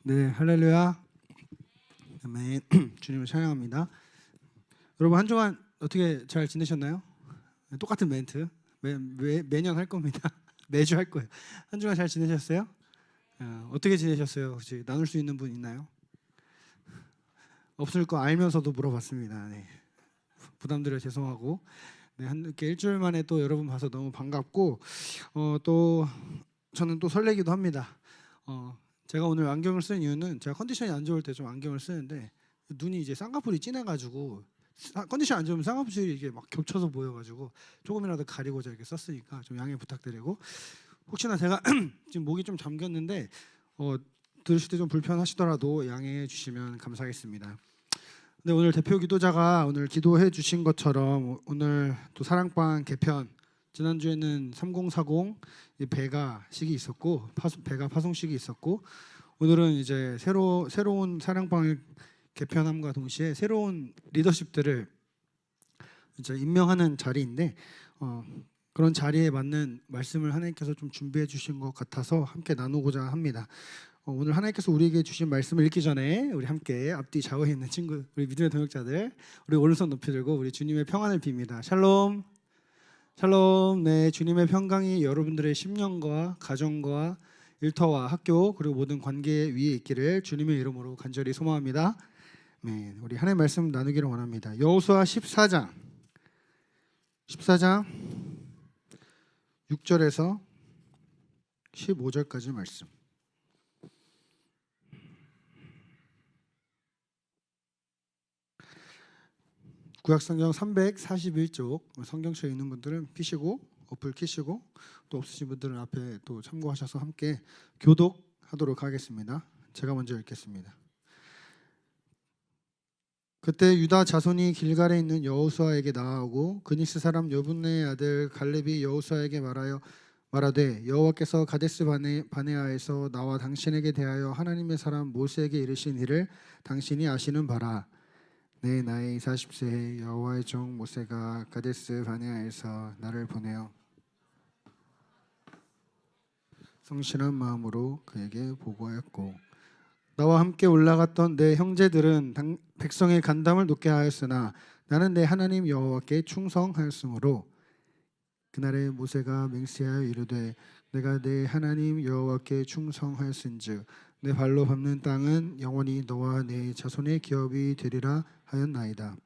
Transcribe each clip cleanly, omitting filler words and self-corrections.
네, 할렐루야. 아멘. 주님을 찬양합니다. 여러분 한 주간 어떻게 잘 지내셨나요? 똑같은 멘트 매년 할 겁니다. 매주 할 거예요. 한 주간 잘 지내셨어요? 어떻게 지내셨어요? 혹시 나눌 수 있는 분 있나요? 없을 거 알면서도 물어봤습니다. 네. 부담드려 죄송하고, 네, 이렇게 일주일 만에 또 여러분 봐서 너무 반갑고, 또 저는 또 설레기도 합니다. 제가 오늘 안경을 쓴 이유는 제가 컨디션이 안 좋을 때 좀 안경을 쓰는데 눈이 이제 쌍꺼풀이 진해가지고 컨디션 안 좋으면 쌍꺼풀이 이게 막 겹쳐서 보여가지고 조금이라도 가리고자 이렇게 썼으니까 좀 양해 부탁드리고, 혹시나 제가 지금 목이 좀 잠겼는데 들으실 때 좀 불편하시더라도 양해해 주시면 감사하겠습니다. 근데 오늘 대표 기도자가 오늘 기도해 주신 것처럼 오늘 또 사랑방 개편, 지난주에는 3040 배가식이 있었고 배가 파송식이 있었고, 오늘은 이제 새로운 사랑방을 개편함과 동시에 새로운 리더십들을 이제 임명하는 자리인데 그런 자리에 맞는 말씀을 하나님께서 좀 준비해 주신 것 같아서 함께 나누고자 합니다. 오늘 하나님께서 우리에게 주신 말씀을 읽기 전에 우리 함께 앞뒤 좌우에 있는 친구, 우리 믿음의 동역자들, 우리 오른손 높이 들고 우리 주님의 평안을 빕니다. 샬롬. 샬롬. 네, 주님의 평강이 여러분들의 심령과 가정과 일터와 학교 그리고 모든 관계 위에 있기를 주님의 이름으로 간절히 소망합니다. 네, 우리 하나님의 말씀 나누기를 원합니다. 여호수아 14장 6절에서 15절까지 말씀. 구약성경 341쪽 성경책에 있는 분들은 피시고 어플 키시고, 또 없으신 분들은 앞에 또 참고하셔서 함께 교독하도록 하겠습니다. 제가 먼저 읽겠습니다. 그때 유다 자손이 길갈에 있는 여호수아에게 나아오고 그니스 사람 여분네의 아들 갈렙이 여호수아에게 말하되 여호와께서 가데스 바네아에서 나와 당신에게 대하여 하나님의 사람 모세에게 이르신 일을 당신이 아시는 바라. 내 나이 40세에 여호와의 종 모세가 가데스 바네아에서 나를 보내어 성실한 마음으로 그에게 보고하였고, 나와 함께 올라갔던 내 형제들은 백성의 간담을 높게 하였으나 나는 내 하나님 여호와께 충성하였으므로 그날에 모세가 맹세하여 이르되 내가 내 하나님 여호와께 충성하였은즉 내 발로 밟는 땅은 영원히 너와 내 자손의 기업이 되리라 하였나이다.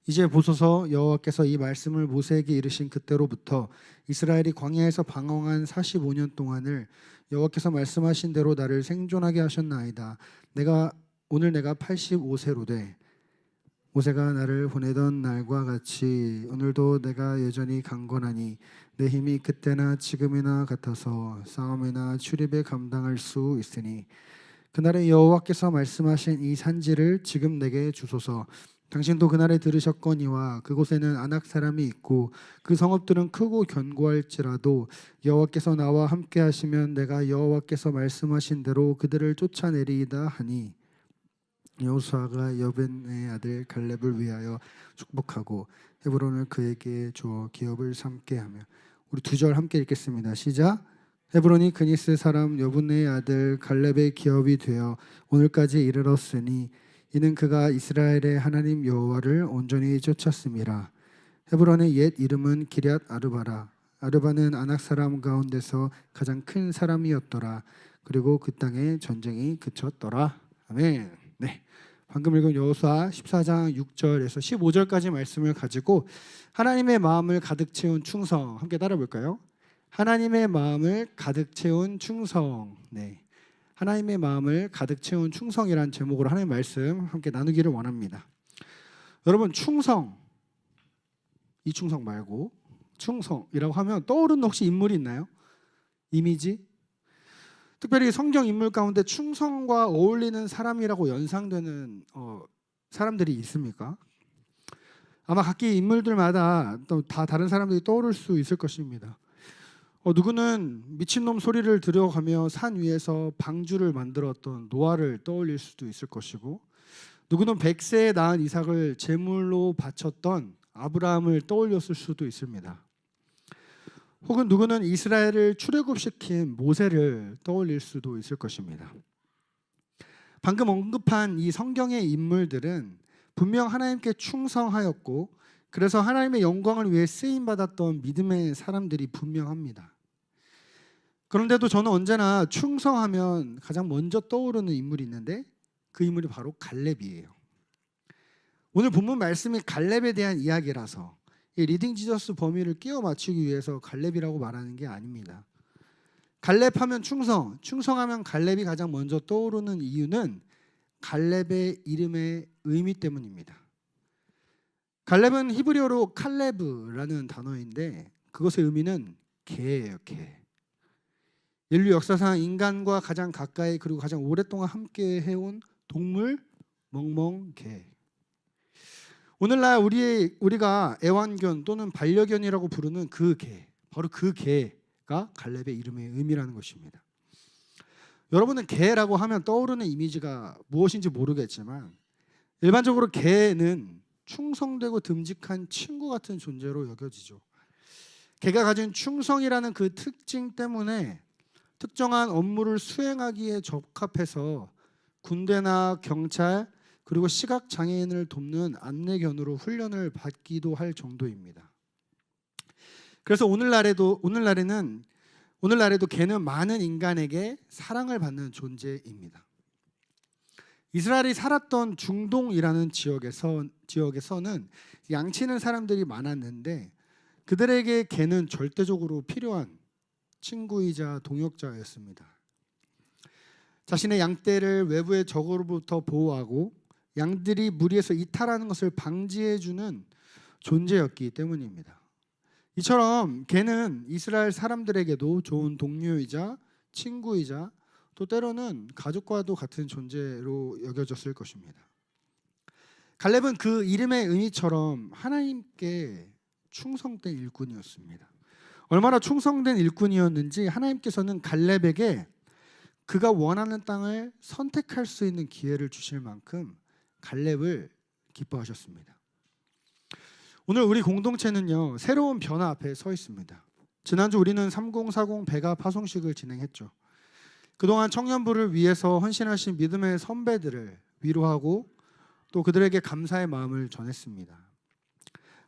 이제 보소서, 여호와께서 이 말씀을 모세에게 이르신 그때로부터 이스라엘이 광야에서 방황한 45년 동안을 여호와께서 말씀하신 대로 나를 생존하게 하셨나이다. 오늘 내가 85세로 돼 모세가 나를 보내던 날과 같이 오늘도 내가 여전히 강건하니 내 힘이 그때나 지금이나 같아서 싸움이나 출입에 감당할 수 있으니 그날에 여호와께서 말씀하신 이 산지를 지금 내게 주소서. 당신도 그날에 들으셨거니와 그곳에는 아낙 사람이 있고 그 성읍들은 크고 견고할지라도 여호와께서 나와 함께 하시면 내가 여호와께서 말씀하신 대로 그들을 쫓아내리이다 하니, 여호수아가 여분의 아들 갈렙을 위하여 축복하고 헤브론을 그에게 주어 기업을 삼게 하며. 우리 2절 함께 읽겠습니다. 시작. 헤브론이 그니스 사람 여분의 아들 갈렙의 기업이 되어 오늘까지 이르렀으니 이는 그가 이스라엘의 하나님 여호와를 온전히 쫓았음이라. 헤브론의 옛 이름은 기럇 아르바라. 아르바는 아낙 사람 가운데서 가장 큰 사람이었더라. 그리고 그 땅에 전쟁이 그쳤더라. 아멘. 네, 방금 읽은 여호수아 14장 6절에서 15절까지 말씀을 가지고 하나님의 마음을 가득 채운 충성, 함께 따라 볼까요? 하나님의 마음을 가득 채운 충성. 네, 하나님의 마음을 가득 채운 충성이란 제목으로 하나님의 말씀 함께 나누기를 원합니다. 여러분, 충성, 이 충성 말고 충성이라고 하면 떠오르는 혹시 인물이 있나요? 이미지? 특별히 성경 인물 가운데 충성과 어울리는 사람이라고 연상되는 사람들이 있습니까? 아마 각기 인물들마다 또 다 다른 사람들이 떠오를 수 있을 것입니다. 누구는 미친놈 소리를 들여가며 산 위에서 방주를 만들었던 노아를 떠올릴 수도 있을 것이고, 누구는 100세에 낳은 이삭을 제물로 바쳤던 아브라함을 떠올렸을 수도 있습니다. 혹은 누구는 이스라엘을 출애굽시킨 모세를 떠올릴 수도 있을 것입니다. 방금 언급한 이 성경의 인물들은 분명 하나님께 충성하였고 그래서 하나님의 영광을 위해 쓰임 받았던 믿음의 사람들이 분명합니다. 그런데도 저는 언제나 충성하면 가장 먼저 떠오르는 인물이 있는데 그 인물이 바로 갈렙이에요. 오늘 본문 말씀이 갈렙에 대한 이야기라서 이 리딩 지저스 범위를 끼워 맞추기 위해서 갈렙이라고 말하는 게 아닙니다. 갈렙하면 충성, 충성하면 갈렙이 가장 먼저 떠오르는 이유는 갈렙의 이름의 의미 때문입니다. 갈렙은 히브리어로 칼레브라는 단어인데 그것의 의미는 개예요, 개. 인류 역사상 인간과 가장 가까이 그리고 가장 오랫동안 함께 해온 동물 멍멍개. 오늘날 우리가 애완견 또는 반려견이라고 부르는 그 개, 바로 그 개가 갈렙의 이름의 의미라는 것입니다. 여러분은 개라고 하면 떠오르는 이미지가 무엇인지 모르겠지만 일반적으로 개는 충성되고 듬직한 친구 같은 존재로 여겨지죠. 개가 가진 충성이라는 그 특징 때문에 특정한 업무를 수행하기에 적합해서 군대나 경찰 그리고 시각장애인을 돕는 안내견으로 훈련을 받기도 할 정도입니다. 그래서 오늘날에도 개는 많은 인간에게 사랑을 받는 존재입니다. 이스라엘이 살았던 중동이라는 지역에서는 양치는 사람들이 많았는데 그들에게 개는 절대적으로 필요한 친구이자 동역자였습니다. 자신의 양떼를 외부의 적으로부터 보호하고 양들이 무리해서 이탈하는 것을 방지해주는 존재였기 때문입니다. 이처럼 개는 이스라엘 사람들에게도 좋은 동료이자 친구이자 또 때로는 가족과도 같은 존재로 여겨졌을 것입니다. 갈렙은 그 이름의 의미처럼 하나님께 충성된 일꾼이었습니다. 얼마나 충성된 일꾼이었는지 하나님께서는 갈렙에게 그가 원하는 땅을 선택할 수 있는 기회를 주실 만큼 갈렙을 기뻐하셨습니다. 오늘 우리 공동체는요, 새로운 변화 앞에 서 있습니다. 지난주 우리는 3040 배가 파송식을 진행했죠. 그동안 청년부를 위해서 헌신하신 믿음의 선배들을 위로하고 또 그들에게 감사의 마음을 전했습니다.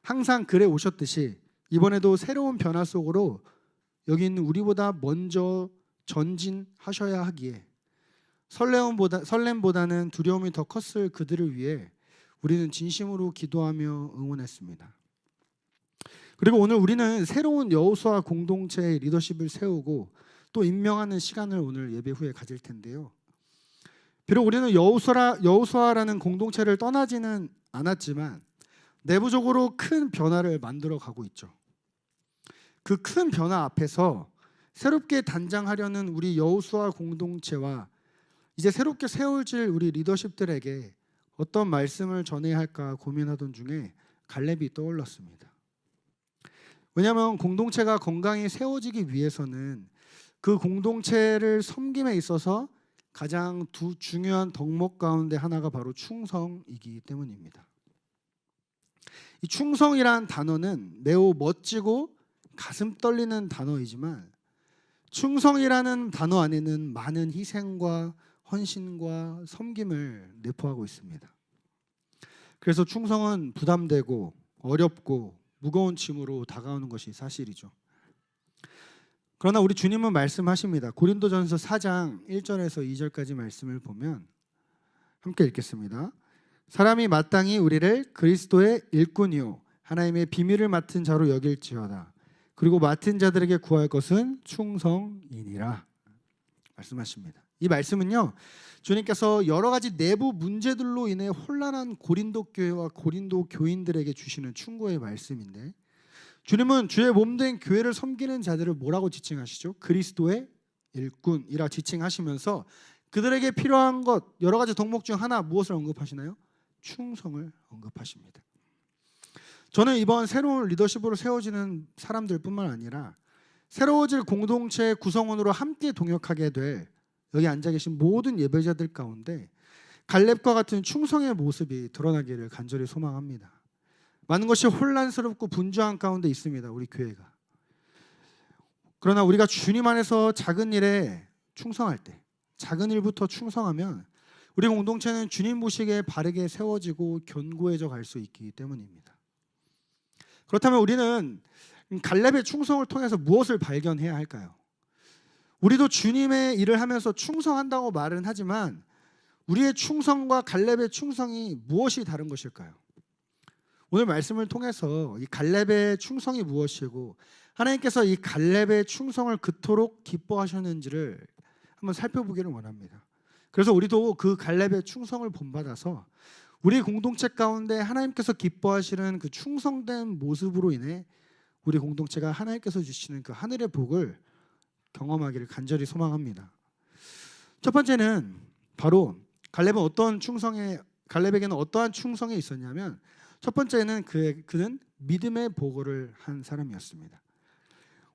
항상 그래 오셨듯이 이번에도 새로운 변화 속으로 여기 있는 우리보다 먼저 전진하셔야 하기에 설렘보다는 두려움이 더 컸을 그들을 위해 우리는 진심으로 기도하며 응원했습니다. 그리고 오늘 우리는 새로운 여호수아 공동체의 리더십을 세우고 또 임명하는 시간을 오늘 예배 후에 가질 텐데요. 비록 우리는 여호수아라는 공동체를 떠나지는 않았지만 내부적으로 큰 변화를 만들어 가고 있죠. 그 큰 변화 앞에서 새롭게 단장하려는 우리 여호수아 공동체와 이제 새롭게 세워질 우리 리더십들에게 어떤 말씀을 전해야 할까 고민하던 중에 갈렙이 떠올랐습니다. 왜냐하면 공동체가 건강히 세워지기 위해서는 그 공동체를 섬김에 있어서 가장 중요한 덕목 가운데 하나가 바로 충성이기 때문입니다. 이 충성이란 단어는 매우 멋지고 가슴 떨리는 단어이지만 충성이라는 단어 안에는 많은 희생과 헌신과 섬김을 내포하고 있습니다. 그래서 충성은 부담되고 어렵고 무거운 짐으로 다가오는 것이 사실이죠. 그러나 우리 주님은 말씀하십니다. 고린도전서 4장 1절에서 2절까지 말씀을 보면 함께 읽겠습니다. 사람이 마땅히 우리를 그리스도의 일꾼이요 하나님의 비밀을 맡은 자로 여길지어다. 그리고 맡은 자들에게 구할 것은 충성이니라 말씀하십니다. 이 말씀은요, 주님께서 여러 가지 내부 문제들로 인해 혼란한 고린도 교회와 고린도 교인들에게 주시는 충고의 말씀인데, 주님은 주의 몸된 교회를 섬기는 자들을 뭐라고 지칭하시죠? 그리스도의 일꾼이라 지칭하시면서 그들에게 필요한 것 여러 가지 덕목 중 하나 무엇을 언급하시나요? 충성을 언급하십니다. 저는 이번 새로운 리더십으로 세워지는 사람들뿐만 아니라 새로워질 공동체의 구성원으로 함께 동역하게 될 여기 앉아 계신 모든 예배자들 가운데 갈렙과 같은 충성의 모습이 드러나기를 간절히 소망합니다. 많은 것이 혼란스럽고 분주한 가운데 있습니다. 우리 교회가. 그러나 우리가 주님 안에서 작은 일에 충성할 때, 작은 일부터 충성하면 우리 공동체는 주님 보시기에 바르게 세워지고 견고해져 갈 수 있기 때문입니다. 그렇다면 우리는 갈렙의 충성을 통해서 무엇을 발견해야 할까요? 우리도 주님의 일을 하면서 충성한다고 말은 하지만 우리의 충성과 갈렙의 충성이 무엇이 다른 것일까요? 오늘 말씀을 통해서 이 갈렙의 충성이 무엇이고 하나님께서 이 갈렙의 충성을 그토록 기뻐하셨는지를 한번 살펴보기를 원합니다. 그래서 우리도 그 갈렙의 충성을 본받아서 우리 공동체 가운데 하나님께서 기뻐하시는 그 충성된 모습으로 인해 우리 공동체가 하나님께서 주시는 그 하늘의 복을 경험하기를 간절히 소망합니다. 첫 번째는 바로 갈렙에게는 어떠한 충성이 있었냐면 첫 번째는 그는 믿음의 보고를 한 사람이었습니다.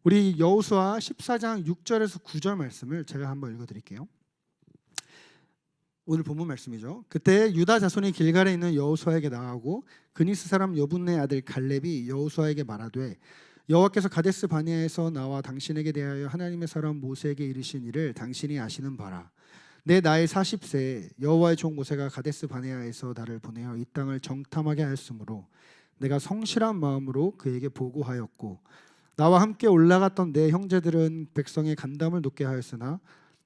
우리 여호수아 14장 6절에서 9절 말씀을 제가 한번 읽어드릴게요. 오늘 본문 말씀이죠. 그때 유다 자손이 길갈에 있는 여호수아에게 나아오고 그니스 사람 여분네 아들 갈렙이 여호수아에게 말하되 여호와께서 가데스 바네아에서 나와 당신에게 대하여 하나님의 사람 모세에게 이르신 일을 당신이 아시는 바라. 내 나이 40세 여호와의 종 모세가 가데스 바네아에서 나를 보내어 이 땅을 정탐하게 하였으므로 내가 성실한 마음으로 그에게 보고하였고 나와 함께 올라갔던 내 형제들은 백성의 간담을 높게 하였으나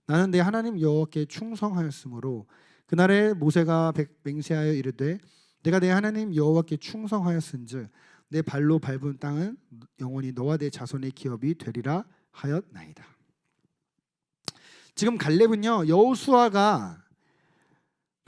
나는 내 하나님 여호와께 충성하였으므로 그날에 모세가 맹세하여 이르되 내가 내 하나님 여호와께 충성하였은즉 내 발로 밟은 땅은 영원히 너와 내 자손의 기업이 되리라 하였나이다. 지금 갈렙은요 여호수아가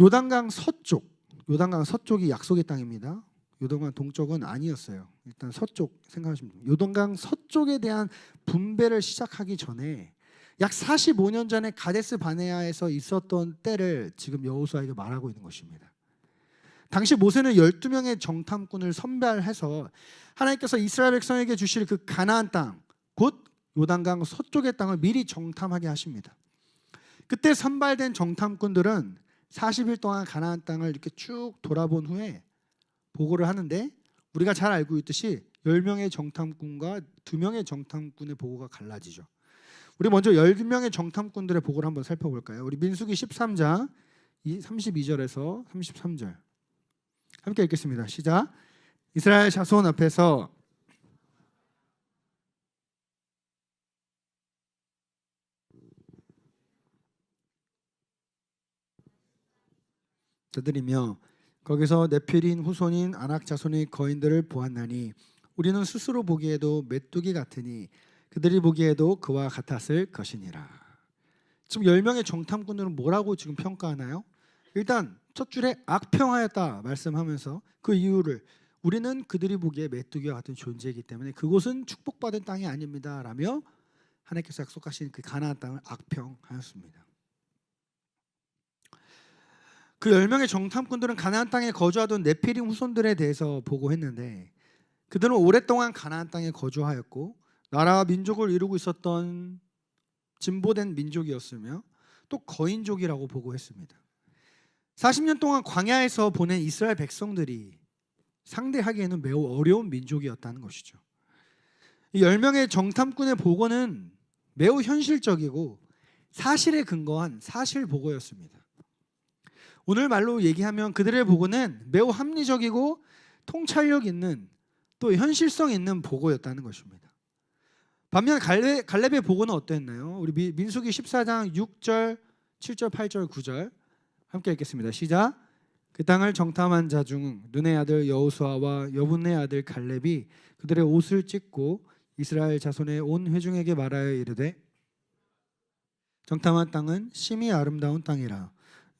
요단강 서쪽이 약속의 땅입니다. 요단강 동쪽은 아니었어요. 일단 서쪽 생각하시면 됩니다. 요단강 서쪽에 대한 분배를 시작하기 전에 약 45년 전에 가데스 바네아에서 있었던 때를 지금 여호수아에게 말하고 있는 것입니다. 당시 모세는 12명의 정탐꾼을 선발해서 하나님께서 이스라엘 백성에게 주실 그 가나안 땅, 곧 요단강 서쪽의 땅을 미리 정탐하게 하십니다. 그때 선발된 정탐꾼들은 40일 동안 가나안 땅을 이렇게 쭉 돌아본 후에 보고를 하는데 우리가 잘 알고 있듯이 10명의 정탐꾼과 2명의 정탐꾼의 보고가 갈라지죠. 우리 먼저 10명의 정탐꾼들의 보고를 한번 살펴볼까요? 우리 민수기 13장 32절에서 33절 함께 읽겠습니다. 시작. 이스라엘 자손 앞에서 저들이며 거기서 네필인 후손인 아낙 자손의 거인들을 보았나니 우리는 스스로 보기에도 메뚜기 같으니 그들이 보기에도 그와 같았을 것이니라. 지금 10명의 정탐꾼들은 뭐라고 지금 평가하나요? 일단 첫 줄에 악평하였다 말씀하면서 그 이유를 우리는 그들이 보기에 메뚜기와 같은 존재이기 때문에 그곳은 축복받은 땅이 아닙니다 라며 하나님께서 약속하신 그 가나안 땅을 악평하였습니다. 그 10명의 정탐꾼들은 가나안 땅에 거주하던 네피림 후손들에 대해서 보고했는데 그들은 오랫동안 가나안 땅에 거주하였고 나라와 민족을 이루고 있었던 진보된 민족이었으며 또 거인족이라고 보고했습니다. 40년 동안 광야에서 보낸 이스라엘 백성들이 상대하기에는 매우 어려운 민족이었다는 것이죠. 이 10명의 정탐꾼의 보고는 매우 현실적이고 사실에 근거한 사실 보고였습니다. 오늘 말로 얘기하면 그들의 보고는 매우 합리적이고 통찰력 있는 또 현실성 있는 보고였다는 것입니다. 반면 갈렙의 보고는 어땠나요? 우리 민수기 14장 6절, 7절, 8절, 9절 함께 읽겠습니다. 시작. 그 땅을 정탐한 자 중 눈의 아들 여호수아와 여분네 아들 갈렙이 그들의 옷을 찢고 이스라엘 자손의 온 회중에게 말하여 이르되 정탐한 땅은 심히 아름다운 땅이라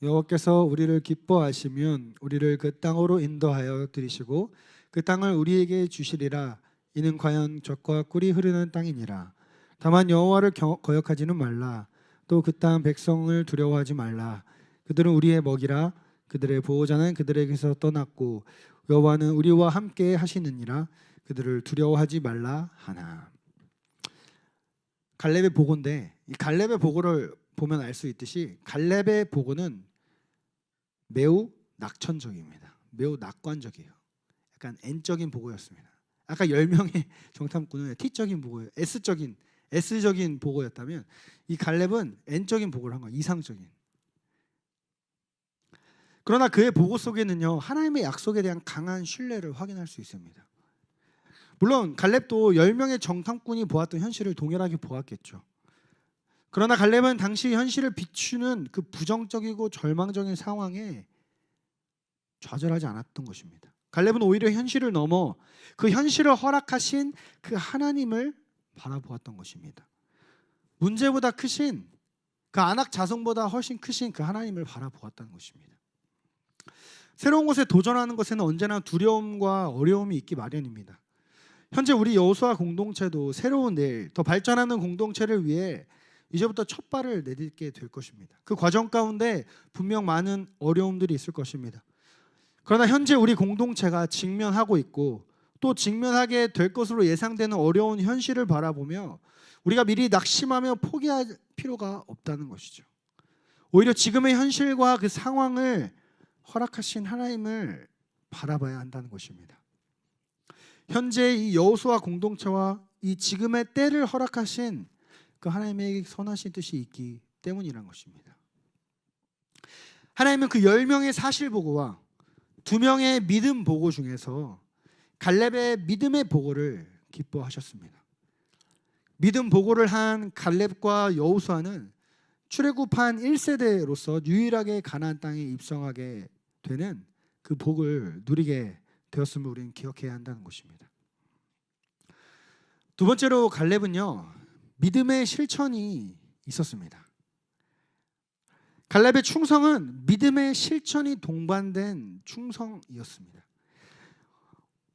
여호와께서 우리를 기뻐하시면 우리를 그 땅으로 인도하여 들이시고 그 땅을 우리에게 주시리라. 이는 과연 젖과 꿀이 흐르는 땅이니라. 다만 여호와를 거역하지는 말라. 또 그 땅 백성을 두려워하지 말라. 그들은 우리의 먹이라. 그들의 보호자는 그들에게서 떠났고 여호와는 우리와 함께 하시느니라. 그들을 두려워하지 말라 하나. 갈렙의 보고인데 이 갈렙의 보고를 보면 알 수 있듯이 갈렙의 보고는 매우 낙천적입니다. 매우 낙관적이에요. 약간 N적인 보고였습니다. 아까 10명의 정탐꾼은 T적인 보고예요. S적인 보고였다면 이 갈렙은 N적인 보고를 한 거예요. 이상적인. 그러나 그의 보고 속에는요, 하나님의 약속에 대한 강한 신뢰를 확인할 수 있습니다. 물론 갈렙도 10명의 정탐꾼이 보았던 현실을 동일하게 보았겠죠. 그러나 갈렙은 당시 현실을 비추는 그 부정적이고 절망적인 상황에 좌절하지 않았던 것입니다. 갈렙은 오히려 현실을 넘어 그 현실을 허락하신 그 하나님을 바라보았던 것입니다. 문제보다 크신 그 안악 자손보다 훨씬 크신 그 하나님을 바라보았다는 것입니다. 새로운 것에 도전하는 것에는 언제나 두려움과 어려움이 있기 마련입니다. 현재 우리 여호수아 공동체도 새로운 내일, 더 발전하는 공동체를 위해 이제부터 첫 발을 내딛게 될 것입니다. 그 과정 가운데 분명 많은 어려움들이 있을 것입니다. 그러나 현재 우리 공동체가 직면하고 있고 또 직면하게 될 것으로 예상되는 어려운 현실을 바라보며 우리가 미리 낙심하며 포기할 필요가 없다는 것이죠. 오히려 지금의 현실과 그 상황을 허락하신 하나님을 바라봐야 한다는 것입니다. 현재 이 여호수아 공동체와 이 지금의 때를 허락하신 그 하나님의 선하신 뜻이 있기 때문이란 것입니다. 하나님은 그 10명의 사실 보고와 2명의 믿음 보고 중에서 갈렙의 믿음의 보고를 기뻐하셨습니다. 믿음 보고를 한 갈렙과 여호수아는 출애굽한 1세대로서 유일하게 가나안 땅에 입성하게 되는 그 복을 누리게 되었음을 우리는 기억해야 한다는 것입니다. 두 번째로 갈렙은요, 믿음의 실천이 있었습니다. 갈렙의 충성은 믿음의 실천이 동반된 충성이었습니다.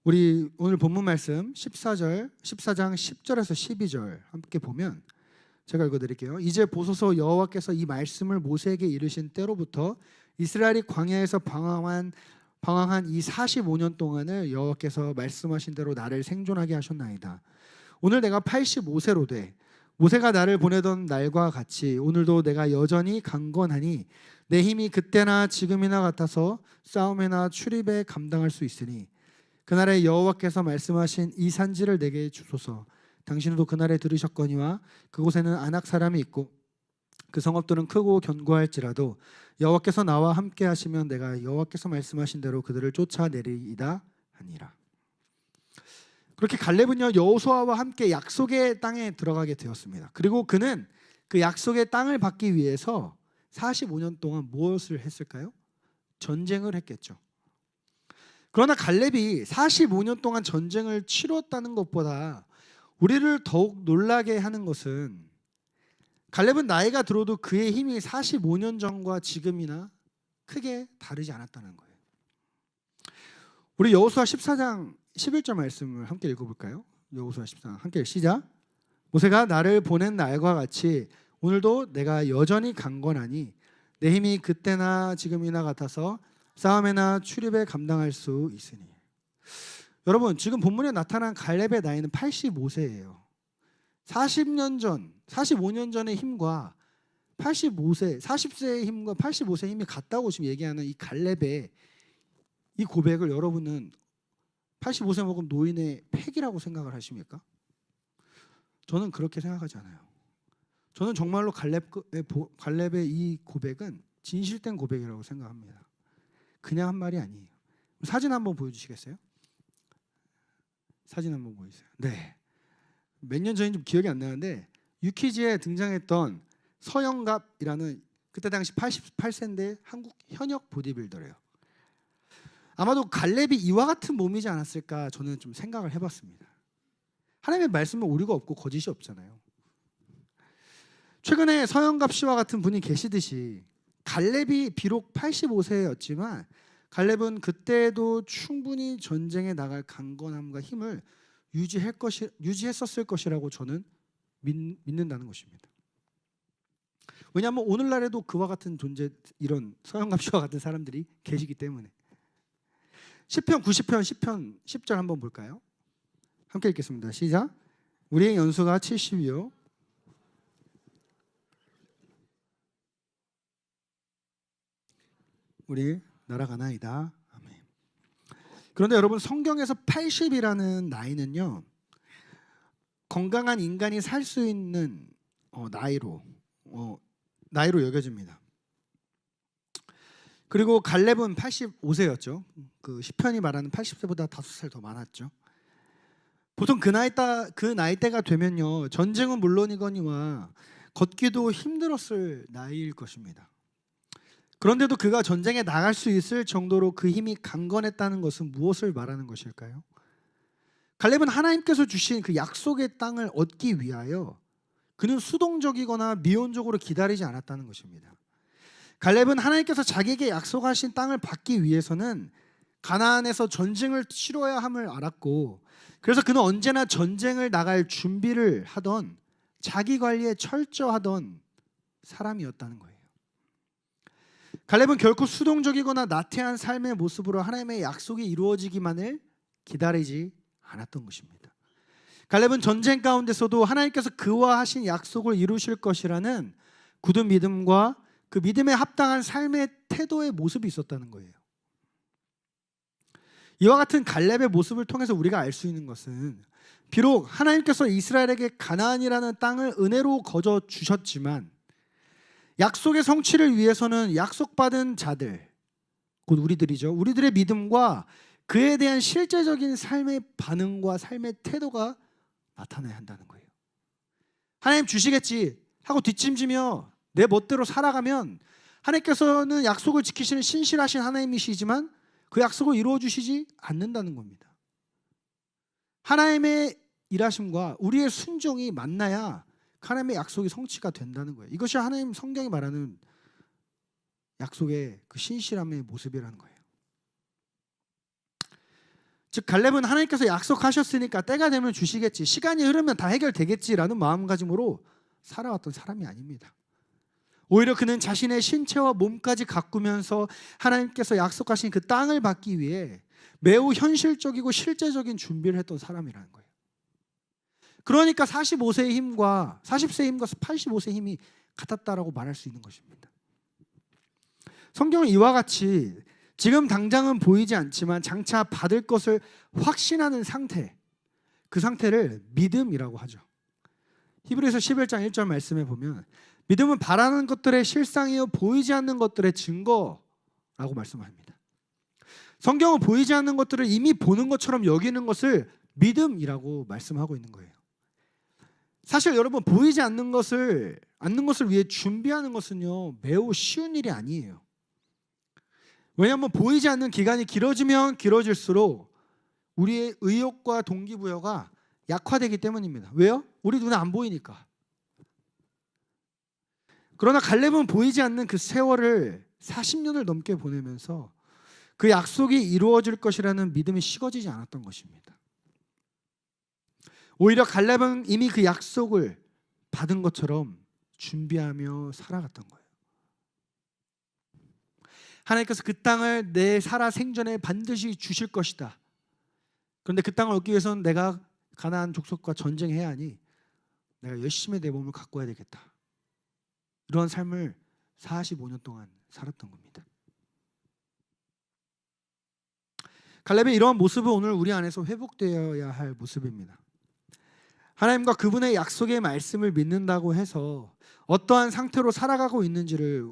우리 오늘 본문 말씀 14장 10절에서 12절 함께 보면 제가 읽어드릴게요. 이제 보소서 여호와께서 이 말씀을 모세에게 이르신 때로부터 이스라엘이 광야에서 방황한 이 45년 동안을 여호와께서 말씀하신 대로 나를 생존하게 하셨나이다. 오늘 내가 85세로 돼 모세가 나를 보내던 날과 같이 오늘도 내가 여전히 강건하니 내 힘이 그때나 지금이나 같아서 싸움에나 출입에 감당할 수 있으니 그날에 여호와께서 말씀하신 이 산지를 내게 주소서. 당신도 그날에 들으셨거니와 그곳에는 아낙 사람이 있고 그 성읍들은 크고 견고할지라도 여호와께서 나와 함께 하시면 내가 여호와께서 말씀하신 대로 그들을 쫓아내리이다 하니라. 그렇게 갈렙은요, 여호수아와 함께 약속의 땅에 들어가게 되었습니다. 그리고 그는 그 약속의 땅을 받기 위해서 45년 동안 무엇을 했을까요? 전쟁을 했겠죠. 그러나 갈렙이 45년 동안 전쟁을 치렀다는 것보다 우리를 더욱 놀라게 하는 것은 갈렙은 나이가 들어도 그의 힘이 45년 전과 지금이나 크게 다르지 않았다는 거예요. 우리 여호수아 14장 11절 말씀을 함께 읽어볼까요? 여호수아 14장 함께 시작. 모세가 나를 보낸 날과 같이 오늘도 내가 여전히 강건하니 내 힘이 그때나 지금이나 같아서 싸움에나 출입에 감당할 수 있으니. 여러분, 지금 본문에 나타난 갈렙의 나이는 85세예요. 40년 전, 45년 전의 힘과 85세, 40세의 힘과 85세의 힘이 같다고 지금 얘기하는 이 갈렙의 이 고백을 여러분은 85세 먹은 노인의 팩이라고 생각을 하십니까? 저는 그렇게 생각하지 않아요. 저는 정말로 갈렙의 이 고백은 진실된 고백이라고 생각합니다. 그냥 한 말이 아니에요. 사진 한번 보여주시겠어요? 사진 한번 보여주세요. 네. 몇 년 전인지 좀 기억이 안 나는데 유퀴즈에 등장했던 서영갑이라는 그때 당시 88세인데 한국 현역 보디빌더래요. 아마도 갈렙이 이와 같은 몸이지 않았을까 저는 좀 생각을 해봤습니다. 하나님의 말씀은 오류가 없고 거짓이 없잖아요. 최근에 서영갑 씨와 같은 분이 계시듯이 갈렙이 비록 85세였지만 갈렙은 그때도 충분히 전쟁에 나갈 강건함과 힘을 유지했었을 것이라고 저는 믿는다는 것입니다. 왜냐하면 오늘날에도 그와 같은 존재, 이런 서영갑 씨와 같은 사람들이 계시기 때문에. 시편 90편 10절 한번 볼까요? 함께 읽겠습니다. 시작. 우리의 연수가 70이요 우리 날아가나이다. 아멘. 그런데 여러분, 성경에서 80이라는 나이는요, 건강한 인간이 살 수 있는 나이로 여겨집니다. 그리고 갈렙은 85세였죠. 그 시편이 말하는 80세보다 5살 더 많았죠. 보통 그 나이대가 되면요, 전쟁은 물론이거니와 걷기도 힘들었을 나이일 것입니다. 그런데도 그가 전쟁에 나갈 수 있을 정도로 그 힘이 강건했다는 것은 무엇을 말하는 것일까요? 갈렙은 하나님께서 주신 그 약속의 땅을 얻기 위하여 그는 수동적이거나 미온적으로 기다리지 않았다는 것입니다. 갈렙은 하나님께서 자기에게 약속하신 땅을 받기 위해서는 가나안에서 전쟁을 치러야 함을 알았고, 그래서 그는 언제나 전쟁을 나갈 준비를 하던, 자기 관리에 철저하던 사람이었다는 거예요. 갈렙은 결코 수동적이거나 나태한 삶의 모습으로 하나님의 약속이 이루어지기만을 기다리지 않았던 것입니다. 갈렙은 전쟁 가운데서도 하나님께서 그와 하신 약속을 이루실 것이라는 굳은 믿음과 그 믿음에 합당한 삶의 태도의 모습이 있었다는 거예요. 이와 같은 갈렙의 모습을 통해서 우리가 알 수 있는 것은, 비록 하나님께서 이스라엘에게 가나안이라는 땅을 은혜로 거저 주셨지만 약속의 성취를 위해서는 약속받은 자들, 곧 우리들이죠, 우리들의 믿음과 그에 대한 실제적인 삶의 반응과 삶의 태도가 나타나야 한다는 거예요. 하나님 주시겠지 하고 뒷짐지며 내 멋대로 살아가면 하나님께서는 약속을 지키시는 신실하신 하나님이시지만 그 약속을 이루어 주시지 않는다는 겁니다. 하나님의 일하심과 우리의 순종이 만나야 하나님의 약속이 성취가 된다는 거예요. 이것이 하나님 성경이 말하는 약속의 그 신실함의 모습이라는 거예요. 즉 갈렙은 하나님께서 약속하셨으니까 때가 되면 주시겠지, 시간이 흐르면 다 해결되겠지라는 마음가짐으로 살아왔던 사람이 아닙니다. 오히려 그는 자신의 신체와 몸까지 가꾸면서 하나님께서 약속하신 그 땅을 받기 위해 매우 현실적이고 실제적인 준비를 했던 사람이라는 거예요. 그러니까 45세의 힘과 40세의 힘과 85세의 힘이 같았다라고 말할 수 있는 것입니다. 성경은 이와 같이 지금 당장은 보이지 않지만 장차 받을 것을 확신하는 상태, 그 상태를 믿음이라고 하죠. 히브리서 11장 1절 말씀에 보면 믿음은 바라는 것들의 실상이요 보이지 않는 것들의 증거라고 말씀합니다. 성경은 보이지 않는 것들을 이미 보는 것처럼 여기는 것을 믿음이라고 말씀하고 있는 거예요. 사실 여러분, 보이지 않는 것을 위해 준비하는 것은요 매우 쉬운 일이 아니에요. 왜냐하면 보이지 않는 기간이 길어지면 길어질수록 우리의 의욕과 동기부여가 약화되기 때문입니다. 왜요? 우리 눈에 안 보이니까. 그러나 갈렙은 보이지 않는 그 세월을 40년을 넘게 보내면서 그 약속이 이루어질 것이라는 믿음이 식어지지 않았던 것입니다. 오히려 갈렙은 이미 그 약속을 받은 것처럼 준비하며 살아갔던 거예요. 하나님께서 그 땅을 내 살아 생전에 반드시 주실 것이다. 그런데 그 땅을 얻기 위해서는 내가 가나안 족속과 전쟁해야 하니 내가 열심히 내 몸을 가꿔야 되겠다. 이러한 삶을 45년 동안 살았던 겁니다. 갈렙의 이러한 모습은 오늘 우리 안에서 회복되어야 할 모습입니다. 하나님과 그분의 약속의 말씀을 믿는다고 해서 어떠한 상태로 살아가고 있는지를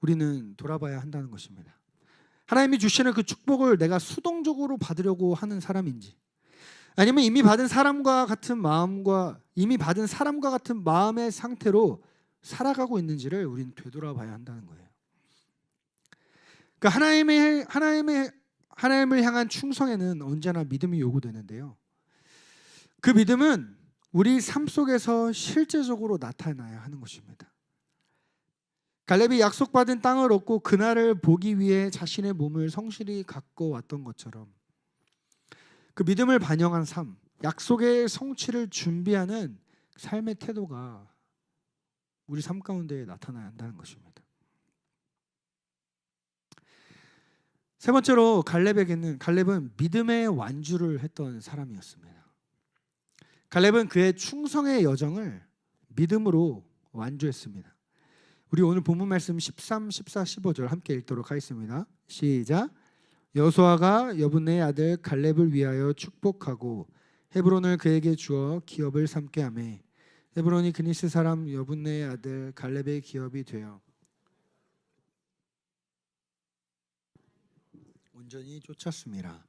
우리는 돌아봐야 한다는 것입니다. 하나님이 주시는 그 축복을 내가 수동적으로 받으려고 하는 사람인지, 아니면 이미 받은 사람과 같은 마음의 상태로 살아가고 있는지를 우리는 되돌아봐야 한다는 거예요. 그러니까 하나님을 향한 충성에는 언제나 믿음이 요구되는데요. 그 믿음은 우리 삶 속에서 실제적으로 나타나야 하는 것입니다. 갈렙이 약속받은 땅을 얻고 그날을 보기 위해 자신의 몸을 성실히 갖고 왔던 것처럼 그 믿음을 반영한 삶, 약속의 성취를 준비하는 삶의 태도가 우리 삶 가운데 나타나야 한다는 것입니다. 세 번째로 갈렙은 믿음의 완주를 했던 사람이었습니다. 갈렙은 그의 충성의 여정을 믿음으로 완주했습니다. 우리 오늘 본문 말씀 13, 14, 15절 함께 읽도록 하겠습니다. 시작. 여호수아가 여분네의 아들 갈렙을 위하여 축복하고 헤브론을 그에게 주어 기업을 삼게 하매 헤브론이 그니스 사람 여분네의 아들 갈렙의 기업이 되어 온전히 쫓았습니다.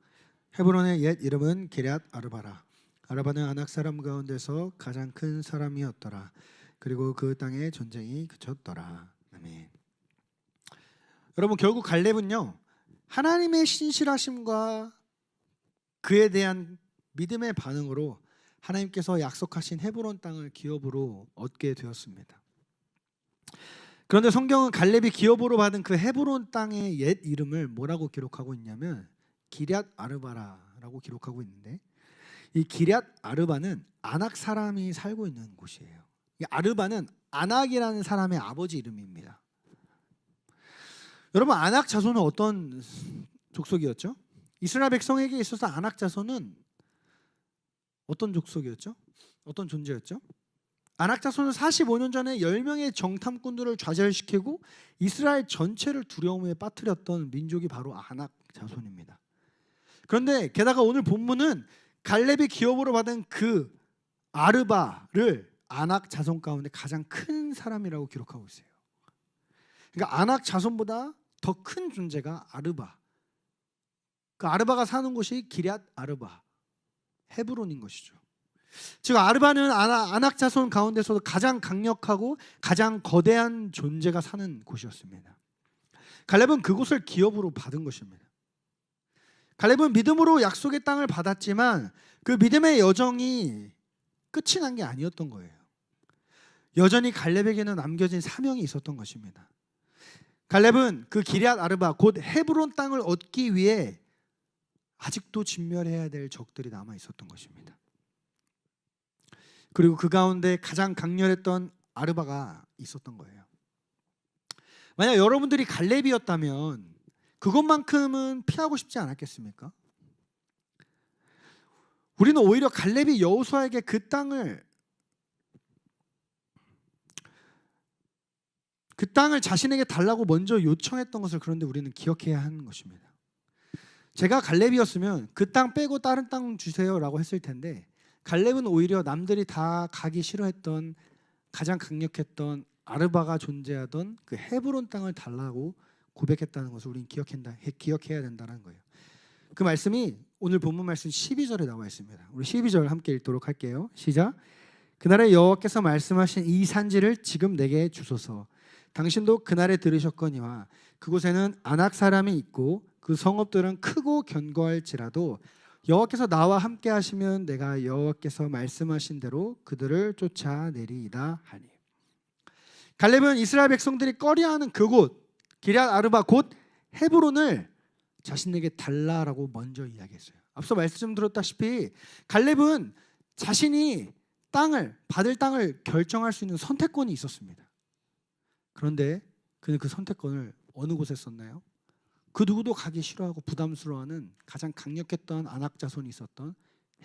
헤브론의 옛 이름은 기럇 아르바라. 아르바는 아낙 사람 가운데서 가장 큰 사람이었더라. 그리고 그 땅에 전쟁이 그쳤더라. 아멘. 여러분, 결국 갈렙은요, 하나님의 신실하심과 그에 대한 믿음의 반응으로 하나님께서 약속하신 헤브론 땅을 기업으로 얻게 되었습니다. 그런데 성경은 갈렙이 기업으로 받은 그 헤브론 땅의 옛 이름을 뭐라고 기록하고 있냐면 기럇 아르바라라고 기록하고 있는데, 이 기럇 아르바는 아낙 사람이 살고 있는 곳이에요. 이 아르바는 아낙이라는 사람의 아버지 이름입니다. 여러분, 아낙 자손은 어떤 족속이었죠? 이스라엘 백성에게 있어서 아낙 자손은 어떤 족속이었죠? 어떤 존재였죠? 아낙 자손은 45년 전에 10명의 정탐꾼들을 좌절시키고 이스라엘 전체를 두려움에 빠뜨렸던 민족이 바로 아낙 자손입니다. 그런데 게다가 오늘 본문은 갈렙이 기업으로 받은 그 아르바를 아낙 자손 가운데 가장 큰 사람이라고 기록하고 있어요. 그러니까 아낙 자손보다 더 큰 존재가 아르바. 그 아르바가 사는 곳이 기럇 아르바, 헤브론인 것이죠. 즉 아르바는 아낙 자손 가운데서도 가장 강력하고 가장 거대한 존재가 사는 곳이었습니다. 갈렙은 그곳을 기업으로 받은 것입니다. 갈렙은 믿음으로 약속의 땅을 받았지만 그 믿음의 여정이 끝이 난 게 아니었던 거예요. 여전히 갈렙에게는 남겨진 사명이 있었던 것입니다. 갈렙은 그 기럇 아르바 곧 헤브론 땅을 얻기 위해 아직도 진멸해야 될 적들이 남아 있었던 것입니다. 그리고 그 가운데 가장 강렬했던 아르바가 있었던 거예요. 만약 여러분들이 갈렙이었다면 그것만큼은 피하고 싶지 않았겠습니까? 우리는 오히려 갈렙이 여호수아에게 그 땅을 자신에게 달라고 먼저 요청했던 것을 그런데 우리는 기억해야 하는 것입니다. 제가 갈렙이었으면 그 땅 빼고 다른 땅 주세요라고 했을 텐데, 갈렙은 오히려 남들이 다 가기 싫어했던 가장 강력했던 아르바가 존재하던 그 헤브론 땅을 달라고 고백했다는 것을 우리는 기억해야 된다는 거예요. 그 말씀이 오늘 본문 말씀 12절에 나와 있습니다. 우리 12절 함께 읽도록 할게요. 시작. 그날에 여호와께서 말씀하신 이 산지를 지금 내게 주소서. 당신도 그날에 들으셨거니와 그곳에는 아낙 사람이 있고 그 성읍들은 크고 견고할지라도 여호와께서 나와 함께 하시면 내가 여호와께서 말씀하신 대로 그들을 쫓아내리이다 하니. 갈렙은 이스라엘 백성들이 꺼려하는 그곳 기럇 아르바 곧 헤브론을 자신에게 달라라고 먼저 이야기했어요. 앞서 말씀 드렸다시피 갈렙은 자신이 받을 땅을 결정할 수 있는 선택권이 있었습니다. 그런데 그는 그 선택권을 어느 곳에 썼나요? 그 누구도 가기 싫어하고 부담스러워하는 가장 강력했던 아낙 자손이 있었던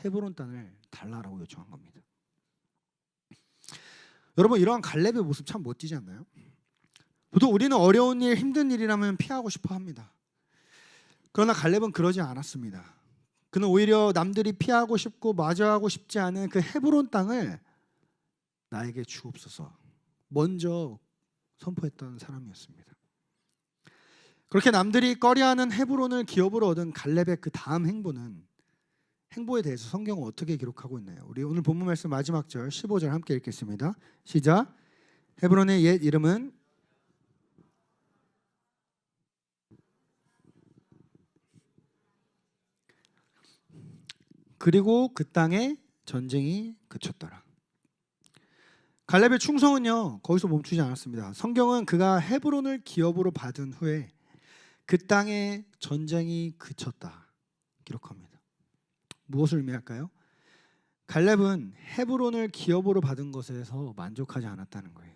헤브론 땅을 달라라고 요청한 겁니다. 여러분, 이러한 갈렙의 모습 참 멋지지 않나요? 보통 우리는 어려운 일, 힘든 일이라면 피하고 싶어 합니다. 그러나 갈렙은 그러지 않았습니다. 그는 오히려 남들이 피하고 싶고 마주하고 싶지 않은 그 헤브론 땅을 나에게 주옵소서 먼저 선포했던 사람이었습니다. 그렇게 남들이 꺼려하는 헤브론을 기업으로 얻은 갈렙의 그 다음 행보에 대해서 성경은 어떻게 기록하고 있나요? 우리 오늘 본문 말씀 마지막 절 15절 함께 읽겠습니다. 시작. 헤브론의 옛 이름은 그리고 그 땅에 전쟁이 그쳤더라. 갈렙의 충성은요 거기서 멈추지 않았습니다. 성경은 그가 헤브론을 기업으로 받은 후에 그 땅에 전쟁이 그쳤다 기록합니다. 무엇을 의미할까요? 갈렙은 헤브론을 기업으로 받은 것에서 만족하지 않았다는 거예요.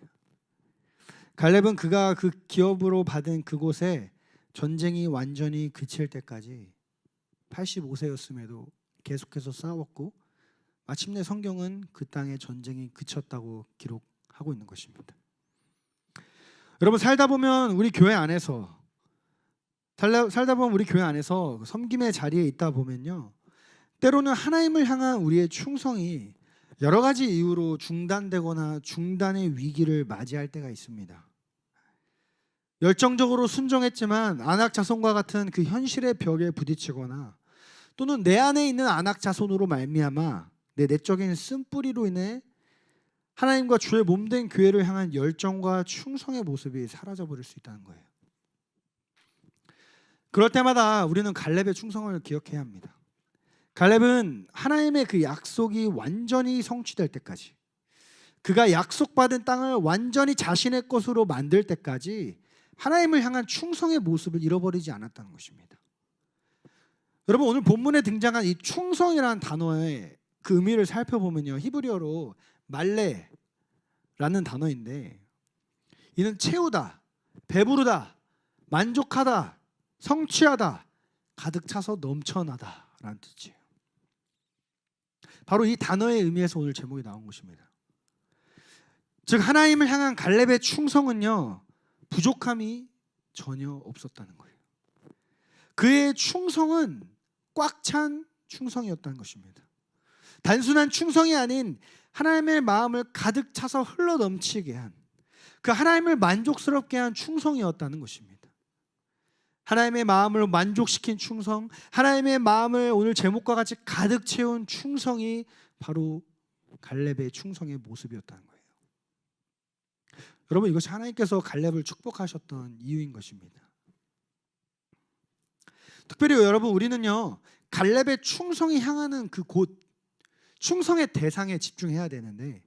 갈렙은 그가 그 기업으로 받은 그곳에 전쟁이 완전히 그칠 때까지 85세였음에도 계속해서 싸웠고 마침내 성경은 그 땅에 전쟁이 그쳤다고 기록하고 있는 것입니다. 여러분, 살다 보면 우리 교회 안에서 섬김의 자리에 있다 보면요, 때로는 하나님을 향한 우리의 충성이 여러 가지 이유로 중단되거나 중단의 위기를 맞이할 때가 있습니다. 열정적으로 순종했지만 안악 자손과 같은 그 현실의 벽에 부딪히거나 또는 내 안에 있는 안악 자손으로 말미암아 내 내적인 쓴뿌리로 인해 하나님과 주의 몸된 교회를 향한 열정과 충성의 모습이 사라져 버릴 수 있다는 거예요. 그럴 때마다 우리는 갈렙의 충성을 기억해야 합니다. 갈렙은 하나님의 그 약속이 완전히 성취될 때까지, 그가 약속받은 땅을 완전히 자신의 것으로 만들 때까지 하나님을 향한 충성의 모습을 잃어버리지 않았다는 것입니다. 여러분, 오늘 본문에 등장한 이 충성이라는 단어의 그 의미를 살펴보면요, 히브리어로 말레라는 단어인데, 이는 채우다, 배부르다, 만족하다, 성취하다, 가득 차서 넘쳐나다라는 뜻이에요. 바로 이 단어의 의미에서 오늘 제목이 나온 것입니다. 즉 하나님을 향한 갈렙의 충성은요, 부족함이 전혀 없었다는 거예요. 그의 충성은 꽉 찬 충성이었다는 것입니다. 단순한 충성이 아닌 하나님의 마음을 가득 차서 흘러 넘치게 한, 그 하나님을 만족스럽게 한 충성이었다는 것입니다. 하나님의 마음을 만족시킨 충성, 하나님의 마음을 오늘 제목과 같이 가득 채운 충성이 바로 갈렙의 충성의 모습이었다는 거예요. 여러분, 이것이 하나님께서 갈렙을 축복하셨던 이유인 것입니다. 특별히 여러분, 우리는요, 갈렙의 충성이 향하는 그 곳, 충성의 대상에 집중해야 되는데,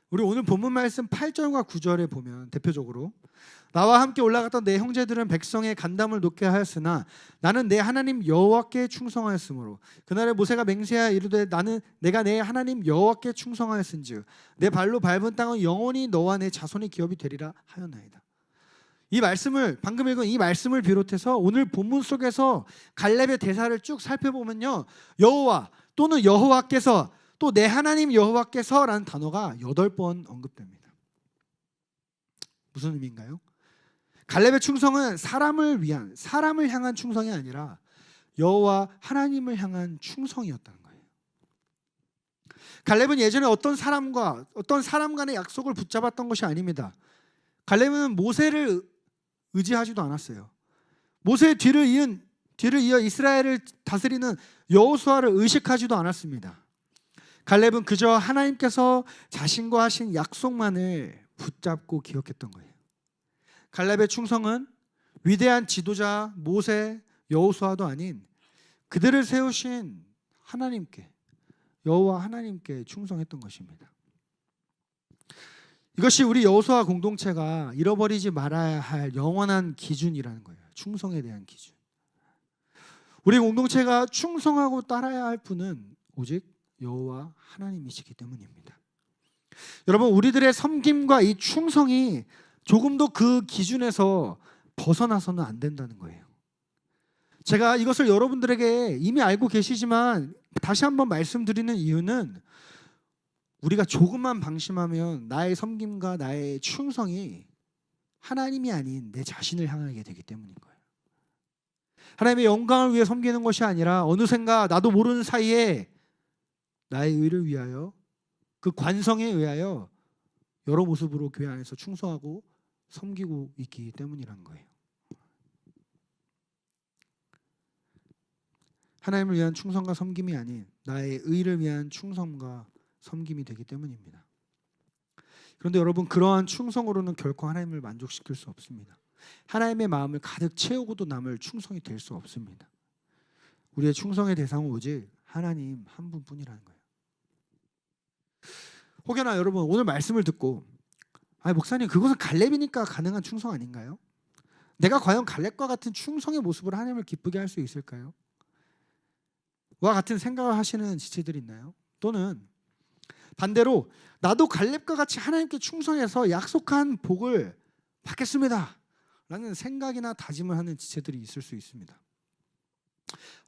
우리 오늘 본문 말씀 8절과 9절에 보면 대표적으로 나와 함께 올라갔던 내 형제들은 백성의 간담을 높게 하였으나 나는 내 하나님 여호와께 충성하였으므로 그날에 모세가 맹세하여 이르되 내가 내 하나님 여호와께 충성하였은즉 내 발로 밟은 땅은 영원히 너와 내 자손의 기업이 되리라 하였나이다. 이 말씀을, 방금 읽은 이 말씀을 비롯해서 오늘 본문 속에서 갈렙의 대사를 쭉 살펴보면요, 여호와 또는 여호와께서 또 내 하나님 여호와께서라는 단어가 8번 언급됩니다. 무슨 의미인가요? 갈렙의 충성은 사람을 향한 충성이 아니라 여호와 하나님을 향한 충성이었다는 거예요. 갈렙은 예전에 어떤 사람 간의 약속을 붙잡았던 것이 아닙니다. 갈렙은 모세를 의지하지도 않았어요. 모세의 뒤를 이어 이스라엘을 다스리는 여호수아를 의식하지도 않았습니다. 갈렙은 그저 하나님께서 자신과 하신 약속만을 붙잡고 기억했던 거예요. 갈렙의 충성은 위대한 지도자 모세, 여호수아도 아닌 그들을 세우신 하나님께, 여호와 하나님께 충성했던 것입니다. 이것이 우리 여호수아 공동체가 잃어버리지 말아야 할 영원한 기준이라는 거예요. 충성에 대한 기준. 우리 공동체가 충성하고 따라야 할 분은 오직 여호와 하나님이시기 때문입니다. 여러분, 우리들의 섬김과 이 충성이 조금도 그 기준에서 벗어나서는 안 된다는 거예요. 제가 이것을 여러분들에게 이미 알고 계시지만 다시 한번 말씀드리는 이유는 우리가 조금만 방심하면 나의 섬김과 나의 충성이 하나님이 아닌 내 자신을 향하게 되기 때문인 거예요. 하나님의 영광을 위해 섬기는 것이 아니라 어느샌가 나도 모르는 사이에 나의 의를 위하여, 그 관성에 의하여 여러 모습으로 교회 안에서 충성하고 섬기고 있기 때문이란 거예요. 하나님을 위한 충성과 섬김이 아닌 나의 의를 위한 충성과 섬김이 되기 때문입니다. 그런데 여러분, 그러한 충성으로는 결코 하나님을 만족시킬 수 없습니다. 하나님의 마음을 가득 채우고도 남을 충성이 될 수 없습니다. 우리의 충성의 대상은 오직 하나님 한 분뿐이라는 거예요. 혹여나 여러분, 오늘 말씀을 듣고 목사님, 그것은 갈렙이니까 가능한 충성 아닌가요? 내가 과연 갈렙과 같은 충성의 모습으로 하나님을 기쁘게 할 수 있을까요? 와 같은 생각을 하시는 지체들이 있나요? 또는 반대로 나도 갈렙과 같이 하나님께 충성해서 약속한 복을 받겠습니다 라는 생각이나 다짐을 하는 지체들이 있을 수 있습니다.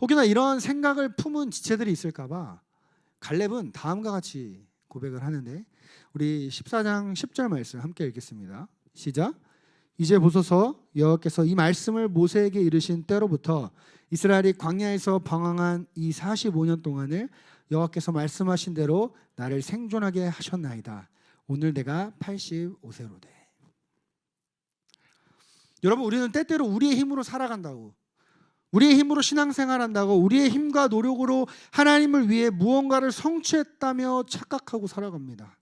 혹여나 이런 생각을 품은 지체들이 있을까 봐 갈렙은 다음과 같이 고백을 하는데, 우리 14장 10절 말씀 함께 읽겠습니다. 시작. 이제 보소서, 여호와께서 이 말씀을 모세에게 이르신 때로부터 이스라엘이 광야에서 방황한 이 45년 동안을 여호와께서 말씀하신 대로 나를 생존하게 하셨나이다. 오늘 내가 85세로되. 여러분, 우리는 때때로 우리의 힘으로 살아간다고, 우리의 힘으로 신앙생활한다고, 우리의 힘과 노력으로 하나님을 위해 무언가를 성취했다며 착각하고 살아갑니다.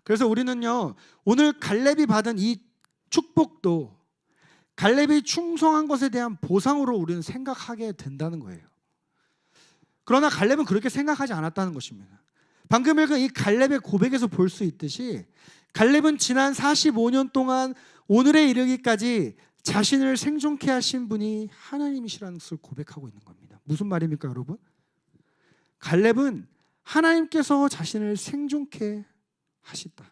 그래서 우리는요, 오늘 갈렙이 받은 이 축복도 갈렙이 충성한 것에 대한 보상으로 우리는 생각하게 된다는 거예요. 그러나 갈렙은 그렇게 생각하지 않았다는 것입니다. 방금 읽은 이 갈렙의 고백에서 볼 수 있듯이 갈렙은 지난 45년 동안 오늘에 이르기까지 자신을 생존케 하신 분이 하나님이시라는 것을 고백하고 있는 겁니다. 무슨 말입니까, 여러분? 갈렙은 하나님께서 자신을 생존케 하셨다.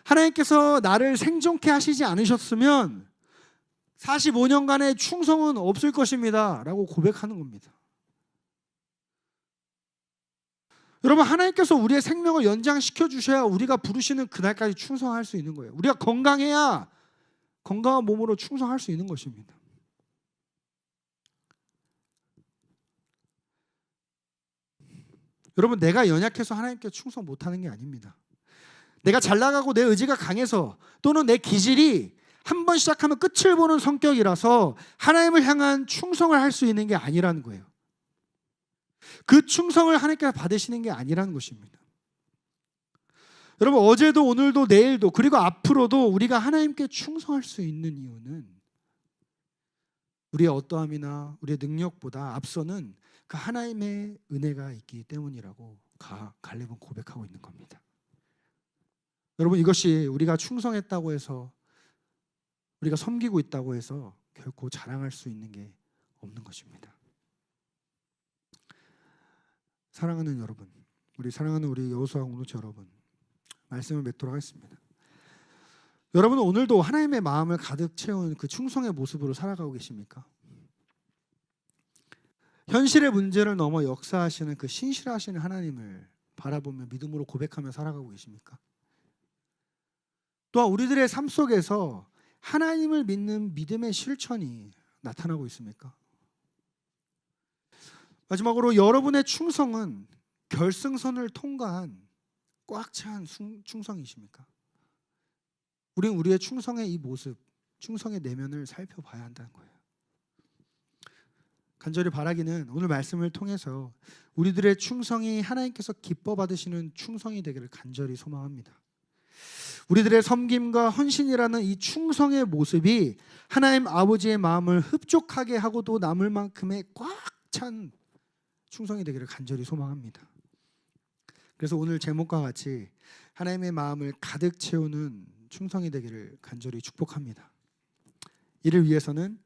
하나님께서 나를 생존케 하시지 않으셨으면 45년간의 충성은 없을 것입니다 라고 고백하는 겁니다. 여러분, 하나님께서 우리의 생명을 연장시켜 주셔야 우리가 부르시는 그날까지 충성할 수 있는 거예요. 우리가 건강해야 건강한 몸으로 충성할 수 있는 것입니다. 여러분, 내가 연약해서 하나님께 충성 못하는 게 아닙니다. 내가 잘 나가고 내 의지가 강해서 또는 내 기질이 한 번 시작하면 끝을 보는 성격이라서 하나님을 향한 충성을 할 수 있는 게 아니라는 거예요. 그 충성을 하나님께서 받으시는 게 아니라는 것입니다. 여러분, 어제도 오늘도 내일도 그리고 앞으로도 우리가 하나님께 충성할 수 있는 이유는 우리의 어떠함이나 우리의 능력보다 앞서는 그 하나님의 은혜가 있기 때문이라고 갈렙은 고백하고 있는 겁니다. 여러분, 이것이 우리가 충성했다고 해서, 우리가 섬기고 있다고 해서 결코 자랑할 수 있는 게 없는 것입니다. 사랑하는 여러분, 사랑하는 우리 여호수아 공동체 여러분, 말씀을 맺도록 하겠습니다. 여러분은 오늘도 하나님의 마음을 가득 채운 그 충성의 모습으로 살아가고 계십니까? 현실의 문제를 넘어 역사하시는 그 신실하신 하나님을 바라보며 믿음으로 고백하며 살아가고 계십니까? 또한 우리들의 삶 속에서 하나님을 믿는 믿음의 실천이 나타나고 있습니까? 마지막으로 여러분의 충성은 결승선을 통과한 꽉 찬 충성이십니까? 우리는 우리의 충성의 이 모습, 충성의 내면을 살펴봐야 한다는 거예요. 간절히 바라기는 오늘 말씀을 통해서 우리들의 충성이 하나님께서 기뻐 받으시는 충성이 되기를 간절히 소망합니다. 우리들의 섬김과 헌신이라는 이 충성의 모습이 하나님 아버지의 마음을 흡족하게 하고도 남을 만큼의 꽉 찬 충성이 되기를 간절히 소망합니다. 그래서 오늘 제목과 같이 하나님의 마음을 가득 채우는 충성이 되기를 간절히 축복합니다. 이를 위해서는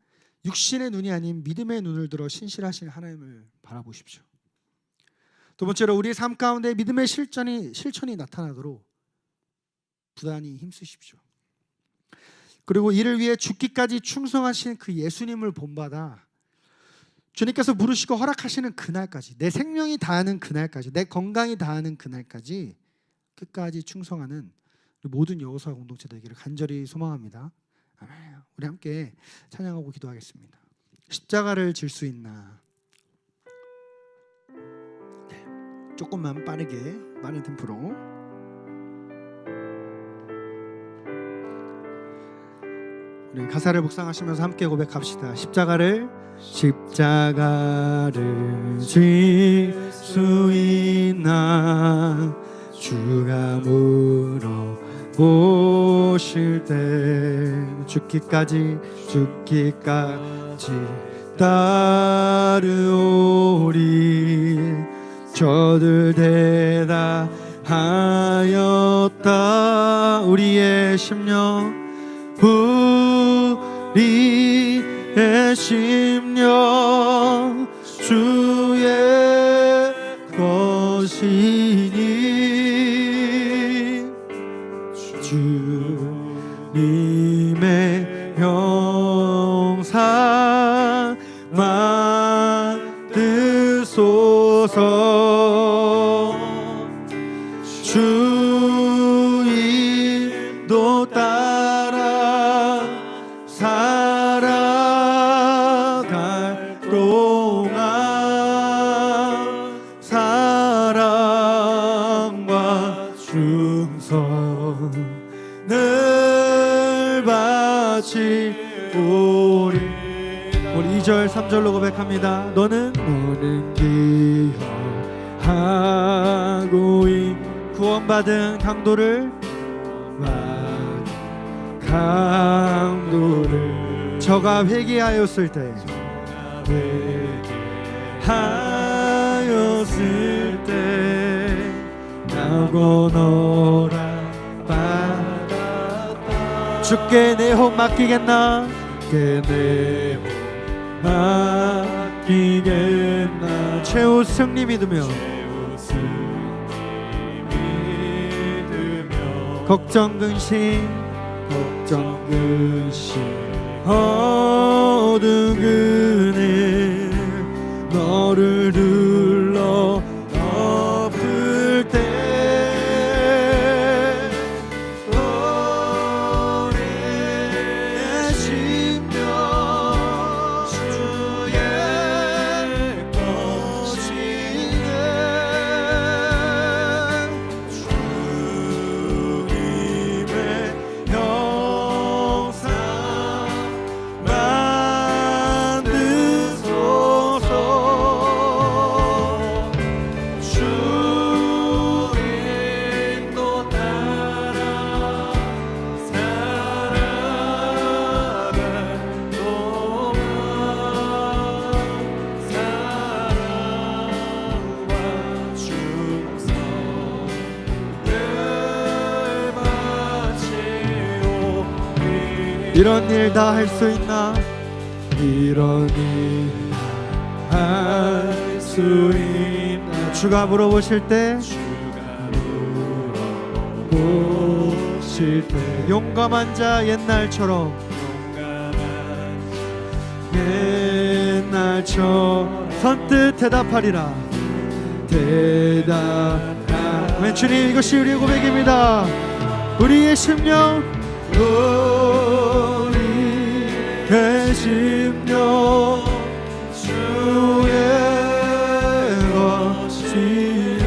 육신의 눈이 아닌 믿음의 눈을 들어 신실하신 하나님을 바라보십시오. 두 번째로 우리의 삶 가운데 믿음의 실천이 나타나도록 부단히 힘쓰십시오. 그리고 이를 위해 죽기까지 충성하신 그 예수님을 본받아 주님께서 부르시고 허락하시는 그날까지, 내 생명이 다하는 그날까지, 내 건강이 다하는 그날까지 끝까지 충성하는 모든 여호수아 공동체 되기를 간절히 소망합니다. 아멘. 우리 함께 찬양하고 기도하겠습니다. 십자가를 질 수 있나? 네, 조금만 빠른 템포로. 우리 가사를 묵상하시면서 함께 고백합시다. 십자가를 질 수 있나? 주가 물어보실 때 죽기까지 따르오리. 저들 대답하였다. 우리의 심령 우리의 심령 주의 것이니 주님의 형상 만드소서. 주 인도 따라 살아갈 동안 사랑과 충성을 바치고 우리 2절 3절로 고백합니다. 너는 기억하고 구원받은 강도를 저가 회개하였을 때 나고 너라 받았다. 주께 내 혼 맡기겠나? 주께 내 혼 맡기겠나? 최후 승리 믿으며 걱정 근심 어두운 그늘 너를 둘러 덮을 때 내 심령 주의 것이네. 주님의 형상 만드소서. 주 인도 따라 살아갈 동안 사랑과 충성을 바치오리. 이런 일 다 할 수 있나? 이런 일 할 수 있나? 주가 물어보실 때 용감한 자 옛날처럼 선뜻 대답하리라. 아멘. 주님, 이것이 우리의 고백입니다. 우리의 심령 우리의 심령 주의 것이네.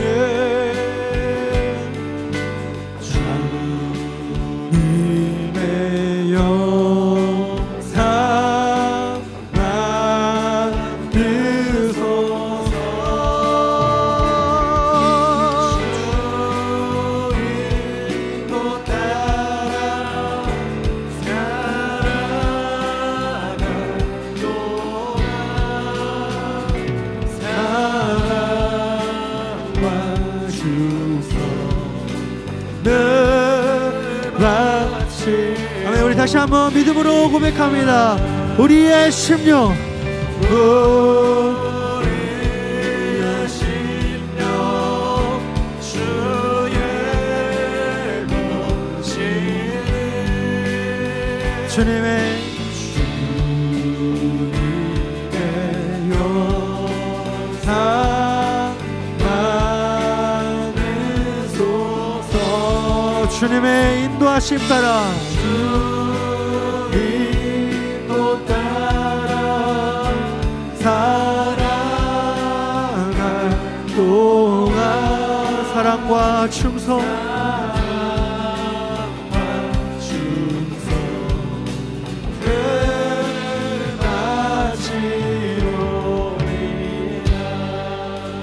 주님의 영상 만드소서. 주님도 따라 살아갈 동안 사랑과 충성을 바치. 아멘. 우리 다시 한번 믿음으로 고백합니다. 우리의 심령 우리의 심령 주의 것이네. 주님의 영상 만드소서. 주님의 인도하심 따라 인도 따라 살아갈 동안 사랑과 충성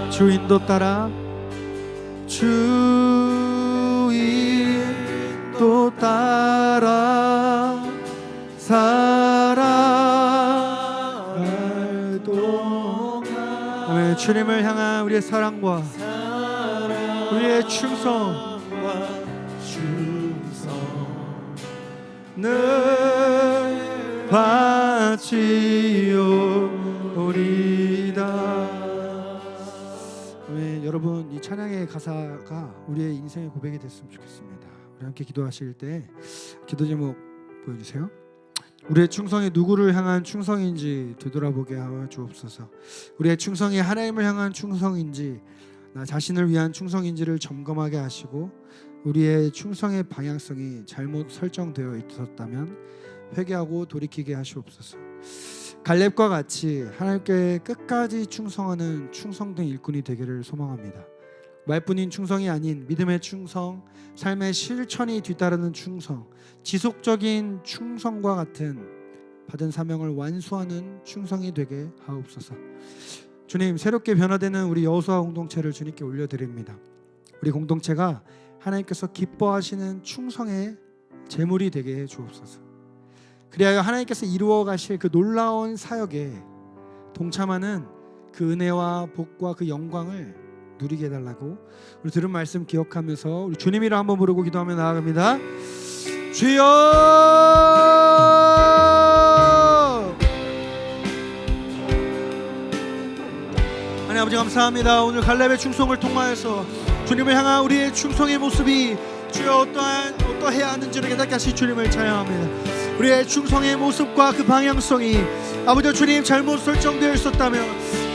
주 인도 따라 주 인도 따라 살아갈 동안. 아멘. 주님을 향한 우리의 사랑과 우리의 충성 늘 바치오리다. 여러분, 이 찬양의 가사가 우리의 인생의 고백이 됐으면 좋겠습니다. 우리 함께 기도하실 때 기도 제목 보여주세요. 우리의 충성이 누구를 향한 충성인지 되돌아보게 하여 주옵소서. 우리의 충성이 하나님을 향한 충성인지 나 자신을 위한 충성인지를 점검하게 하시고, 우리의 충성의 방향성이 잘못 설정되어 있었다면 회개하고 돌이키게 하시옵소서. 갈렙과 같이 하나님께 끝까지 충성하는 충성된 일꾼이 되기를 소망합니다. 말뿐인 충성이 아닌 믿음의 충성, 삶의 실천이 뒤따르는 충성, 지속적인 충성과 같은 받은 사명을 완수하는 충성이 되게 하옵소서. 주님, 새롭게 변화되는 우리 여호수아 공동체를 주님께 올려드립니다. 우리 공동체가 하나님께서 기뻐하시는 충성의 제물이 되게 해 주옵소서. 그리하여 하나님께서 이루어 가실 그 놀라운 사역에 동참하는 그 은혜와 복과 그 영광을 누리게 해달라고 우리 들은 말씀 기억하면서 우리 주님이라 한번 부르고 기도하며 나아갑니다. 주여! 하나님 아버지 감사합니다. 오늘 갈렙의 충성을 통하여서 주님을 향한 우리의 충성의 모습이 주여 어떠해야 하는지를 깨닫게 하시 주님을 찬양합니다. 우리의 충성의 모습과 그 방향성이 아버지 주님 잘못 설정되어 있었다면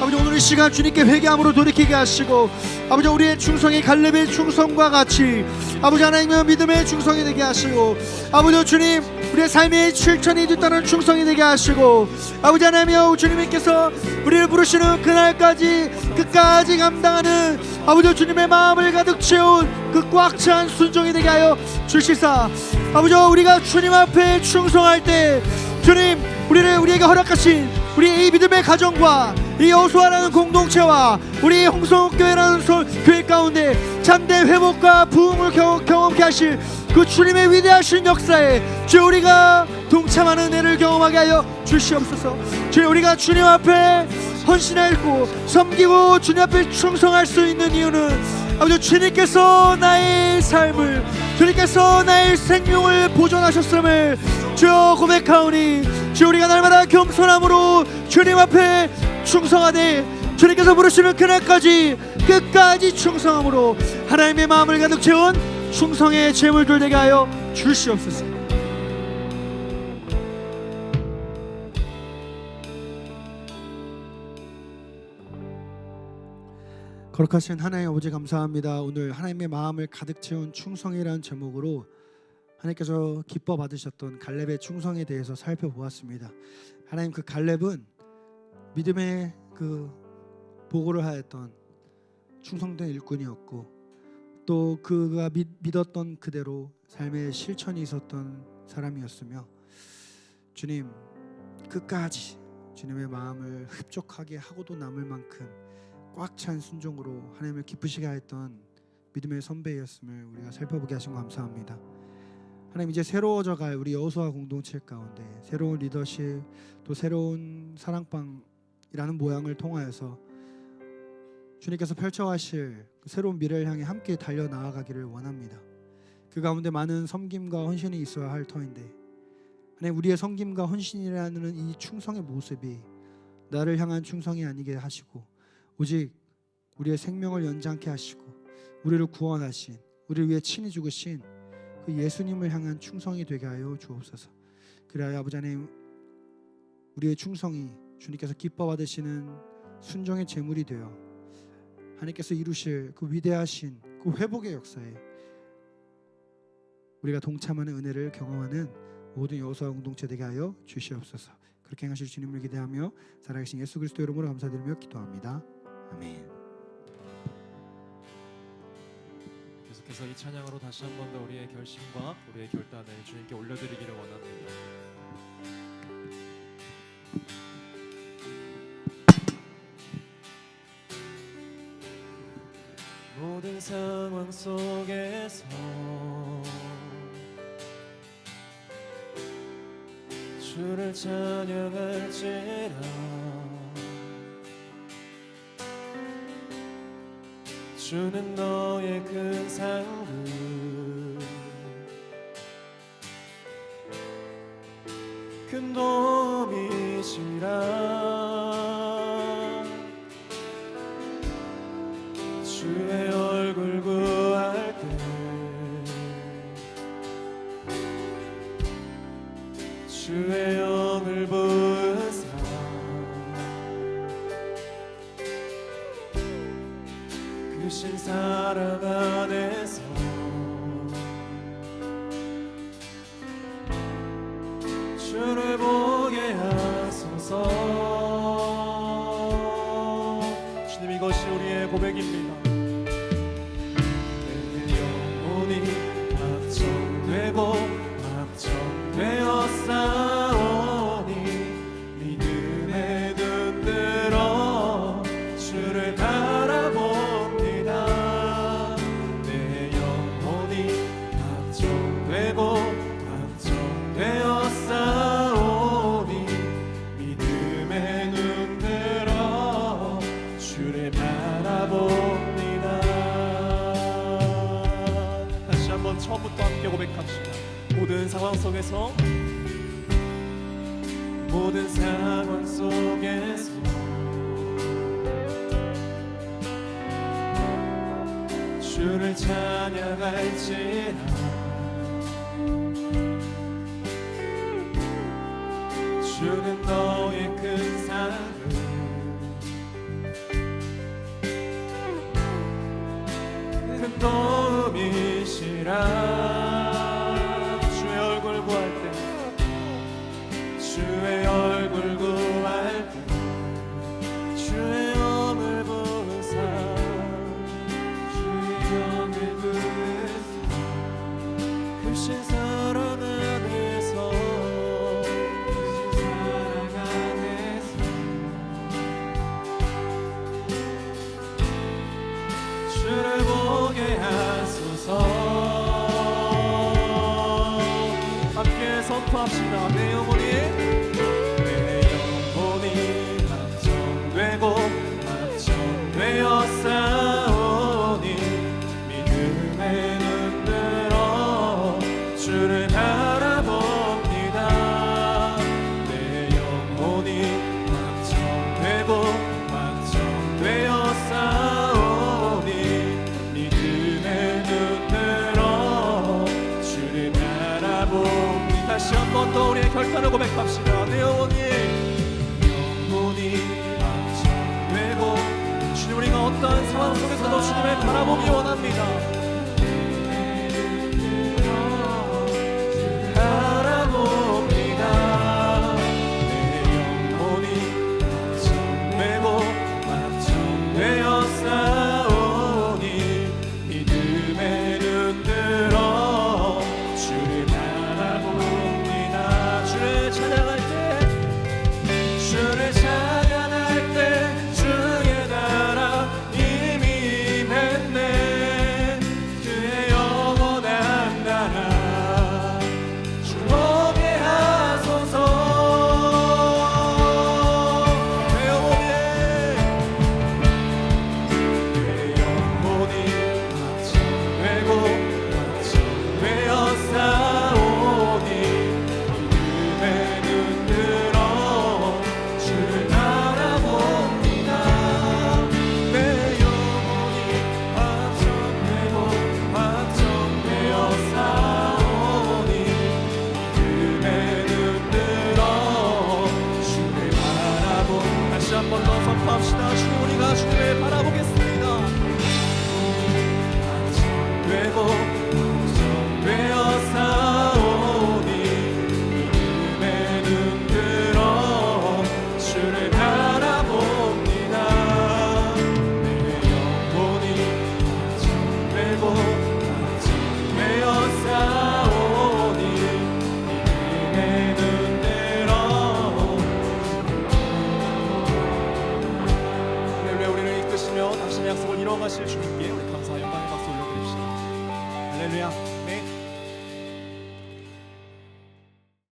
아버지 오늘 이 시간 주님께 회개함으로 돌이키게 하시고 아버지 우리의 충성이 갈렙의 충성과 같이 아버지 하나님의 믿음의 충성이 되게 하시고 아버지 주님 우리의 삶의 실천이 뒤따르는 충성이 되게 하시고 아버지 하나님이여 주님께서 우리를 부르시는 그날까지 끝까지 감당하는 아버지 주님의 마음을 가득 채운 그 꽉 찬 순종이 되게 하여 주시사 아버지 우리가 주님 앞에 충성할 때 주님 우리에게 허락하신 우리 이 믿음의 가정과 이 여호수아라는 공동체와 우리 홍성교회라는 교회 가운데 참된 회복과 부흥을 경험케 하실 그 주님의 위대하신 역사에 주 우리가 동참하는 은혜를 경험하게 하여 주시옵소서. 주 우리가 주님 앞에 헌신하고 섬기고 주님 앞에 충성할 수 있는 이유는 아버지 주님께서 나의 삶을 주님께서 나의 생명을 보존하셨음을 주여 고백하오니 주 우리가 날마다 겸손함으로 주님 앞에 충성하되 주님께서 부르시는 그날까지 끝까지 충성함으로 하나님의 마음을 가득 채운 충성의 제물들 되게 하여 주시옵소서. 거룩하신 하나님 아버지 감사합니다. 오늘 하나님의 마음을 가득 채운 충성이라는 제목으로 하나님께서 기뻐 받으셨던 갈렙의 충성에 대해서 살펴보았습니다. 하나님 그 갈렙은 믿음의 그 보고를 하였던 충성된 일꾼이었고 또 그가 믿었던 그대로 삶의 실천이 있었던 사람이었으며 주님 끝까지 주님의 마음을 흡족하게 하고도 남을 만큼 꽉 찬 순종으로 하나님을 기쁘시게 하였던 믿음의 선배였음을 우리가 살펴보게 하신 거 감사합니다. 하나님 이제 새로워져갈 우리 여호수아 공동체 가운데 새로운 리더십 또 새로운 사랑방이라는 모양을 통하여서 주님께서 펼쳐가실 그 새로운 미래를 향해 함께 달려나아가기를 원합니다. 그 가운데 많은 섬김과 헌신이 있어야 할 터인데 하나님 우리의 섬김과 헌신이라는 이 충성의 모습이 나를 향한 충성이 아니게 하시고 오직 우리의 생명을 연장케 하시고 우리를 구원하신 우리를 위해 친히 죽으신 그 예수님을 향한 충성이 되게 하여 주옵소서. 그리하여 아버지 하나님 우리의 충성이 주님께서 기뻐 받으시는 순종의 제물이 되어 하나님께서 이루실 그 위대하신 그 회복의 역사에 우리가 동참하는 은혜를 경험하는 모든 여호수아 공동체 되게 하여 주시옵소서. 그렇게 행하실 주님을 기대하며 살아계신 예수 그리스도 이름으로 감사드리며 기도합니다. 아멘. 계속해서 이 찬양으로 다시 한 번 더 우리의 결심과 우리의 결단을 주님께 올려드리기를 원합니다. 모든 상황 속에서 주를 찬양할지라 주는 너의 큰 상급 큰 도움이시라 주의 얼굴 구할 때 주의 영을 부으사 크신 사랑 안에서 주를 보게 하소서. 주님 이것이 우리의 고백입니다. 내 영혼이 확정되고 확정되었사오니 속에서 모든 상황 속에서 주를 찬양할지라 주는 너의 큰 사랑을 큰 도움이시라 주의 얼굴 구할 때 주의 얼굴 구할 때 주의 영을 부으사 주의 영을 부으사 크신 사랑 안에서 주를 보게 하소서. 함께 선포합시다. 내 영혼이 확정되고 확정되어 싸우니 믿음의 눈 들어 주를 바라봅니다. 내 영혼이 확정되고 확정되어 싸우니 믿음의 눈 들어 주를 바라봅니다. 다시 한 번 더 우리의 결단을 고백합시다. 내 영혼이 확정되고 주님, 우리가 어떠한 상황 속에서도 주님을 바라보기 원합니다.